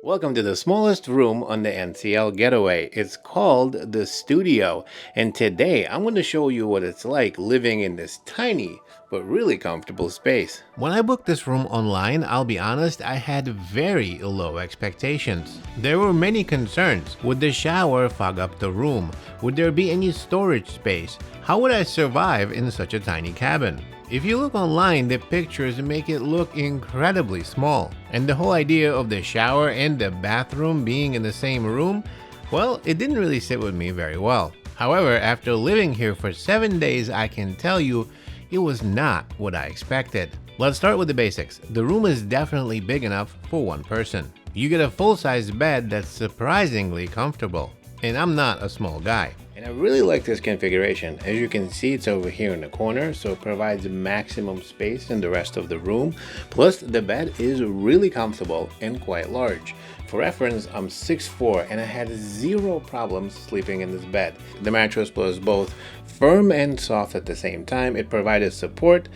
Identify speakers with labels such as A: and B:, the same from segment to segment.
A: Welcome to the smallest room on the NCL Getaway. It's called the studio, and today I'm going to show you what it's like living in this tiny but really comfortable space. When I booked this room online, I'll be honest, I had very low expectations. There were many concerns. Would the shower fog up the room? Would there be any storage space? How would I survive in such a tiny cabin? If you look online, the pictures make it look incredibly small. And the whole idea of the shower and the bathroom being in the same room, well, it didn't really sit with me very well. However, after living here for 7 days, I can tell you it was not what I expected. Let's start with the basics. The room is definitely big enough for one person. You get a full-size bed that's surprisingly comfortable. And I'm not a small guy. And I really like this configuration. As you can see, it's over here in the corner, so it provides maximum space in the rest of the room. Plus, the bed is really comfortable and quite large. For reference, I'm 6'4" and I had zero problems sleeping in this bed. The mattress was both firm and soft at the same time. It provided support,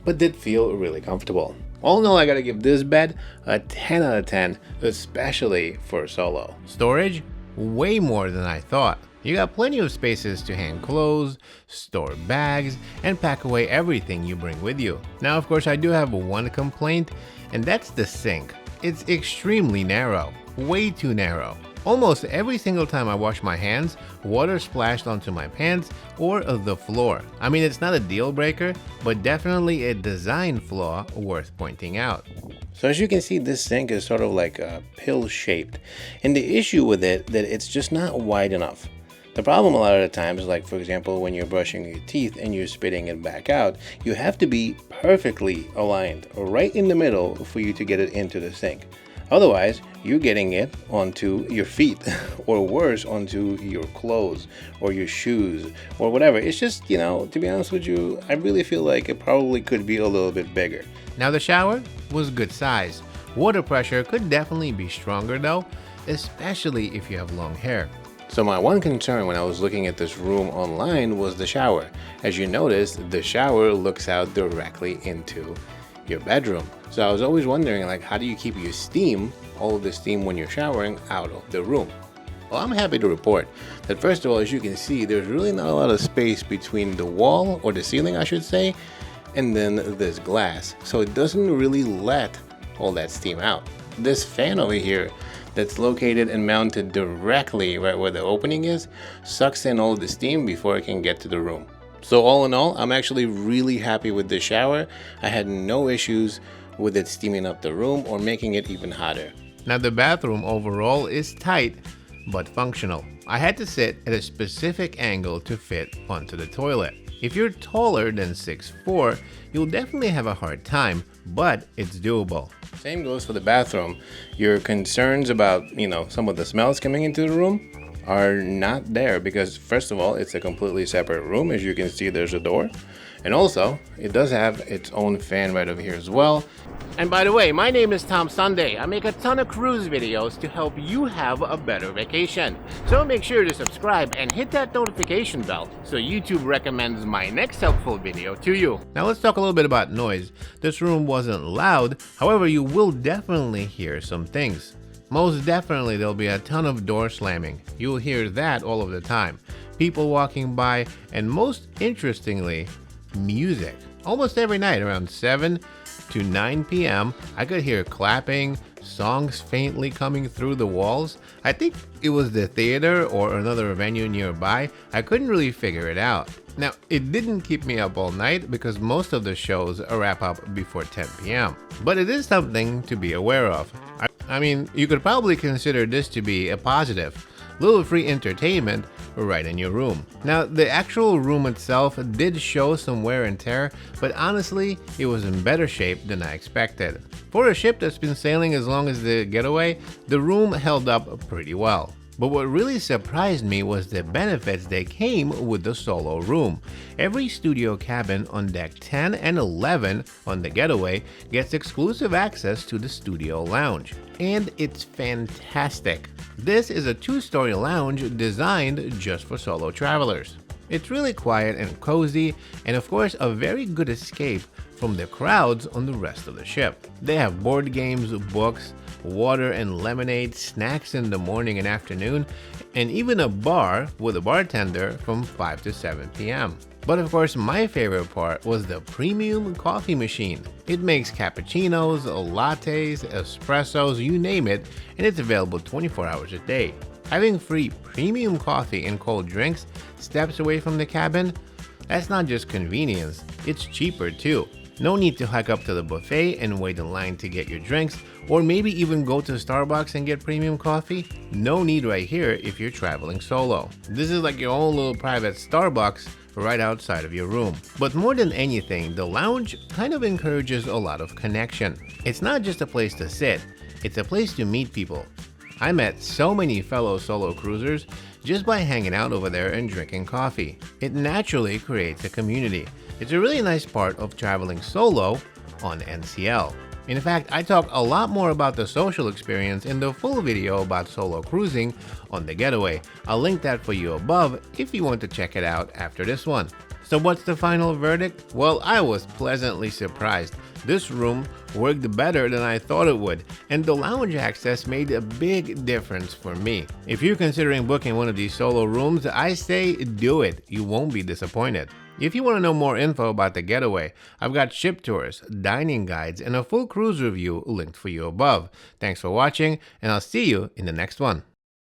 A: but did feel really comfortable. All in all, I gotta give this bed a 10 out of 10, especially for solo. Storage? Way more than I thought. You got plenty of spaces to hang clothes, store bags, and pack away everything you bring with you. Now, of course, I do have one complaint, and that's the sink. It's extremely narrow, way too narrow. Almost every single time I wash my hands, water splashed onto my pants or the floor. I mean, it's not a deal breaker, but definitely a design flaw worth pointing out. So as you can see, this sink is sort of like a pill shaped, and the issue with it that it's just not wide enough. The problem a lot of the times, like for example when you're brushing your teeth and you're spitting it back out, you have to be perfectly aligned right in the middle for you to get it into the sink. Otherwise, you're getting it onto your feet or worse, onto your clothes or your shoes or whatever. It's just, to be honest with you, I really feel like it probably could be a little bit bigger. Now the shower was good size. Water pressure could definitely be stronger though, especially if you have long hair. So my one concern when I was looking at this room online was the shower. As you notice, the shower looks out directly into your bedroom. So I was always wondering, like, how do you keep your steam, all of the steam when you're showering, out of the room? Well, I'm happy to report that first of all, as you can see, there's really not a lot of space between the wall, or the ceiling I should say, and then this glass. So it doesn't really let all that steam out. This fan over here that's located and mounted directly right where the opening is sucks in all the steam before it can get to the room. So all in all, I'm actually really happy with this shower. I had no issues with it steaming up the room or making it even hotter. Now the bathroom overall is tight but functional. I had to sit at a specific angle to fit onto the toilet. If you're taller than 6'4", you'll definitely have a hard time, but it's doable. Same goes for the bathroom. Your concerns about, some of the smells coming into the room are not there because first of all, it's a completely separate room. As you can see, there's a door. And also, it does have its own fan right over here as well. And by the way, my name is Tom Sunday. I make a ton of cruise videos to help you have a better vacation. So make sure to subscribe and hit that notification bell so YouTube recommends my next helpful video to you. Now let's talk a little bit about noise. This room wasn't loud, however, you will definitely hear some things. Most definitely there'll be a ton of door slamming. You'll hear that all of the time. People walking by, and most interestingly, music. Almost every night around 7 to 9 p.m. I could hear clapping, songs faintly coming through the walls. I think it was the theater or another venue nearby. I couldn't really figure it out. Now, it didn't keep me up all night because most of the shows wrap up before 10 p.m. But it is something to be aware of. I mean, you could probably consider this to be a positive. Little free entertainment right in your room. Now, the actual room itself did show some wear and tear, but honestly, it was in better shape than I expected. For a ship that's been sailing as long as the Getaway, the room held up pretty well. But what really surprised me was the benefits that came with the solo room. Every studio cabin on deck 10 and 11 on the Getaway gets exclusive access to the studio lounge. And it's fantastic. This is a 2-story lounge designed just for solo travelers. It's really quiet and cozy, and of course a very good escape from the crowds on the rest of the ship. They have board games, books, water and lemonade, snacks in the morning and afternoon, and even a bar with a bartender from 5 to 7 p.m. But of course, my favorite part was the premium coffee machine. It makes cappuccinos, lattes, espressos, you name it, and it's available 24 hours a day. Having free premium coffee and cold drinks steps away from the cabin, that's not just convenience, it's cheaper too. No need to hike up to the buffet and wait in line to get your drinks, or maybe even go to Starbucks and get premium coffee. No need right here if you're traveling solo. This is like your own little private Starbucks right outside of your room. But more than anything, the lounge kind of encourages a lot of connection. It's not just a place to sit, it's a place to meet people. I met so many fellow solo cruisers just by hanging out over there and drinking coffee. It naturally creates a community. It's a really nice part of traveling solo on NCL. In fact, I talk a lot more about the social experience in the full video about solo cruising on the Getaway. I'll link that for you above if you want to check it out after this one. So what's the final verdict? Well, I was pleasantly surprised. This room worked better than I thought it would, and the lounge access made a big difference for me. If you're considering booking one of these solo rooms, I say do it. You won't be disappointed. If you want to know more info about the Getaway, I've got ship tours, dining guides, and a full cruise review linked for you above. Thanks for watching, and I'll see you in the next one.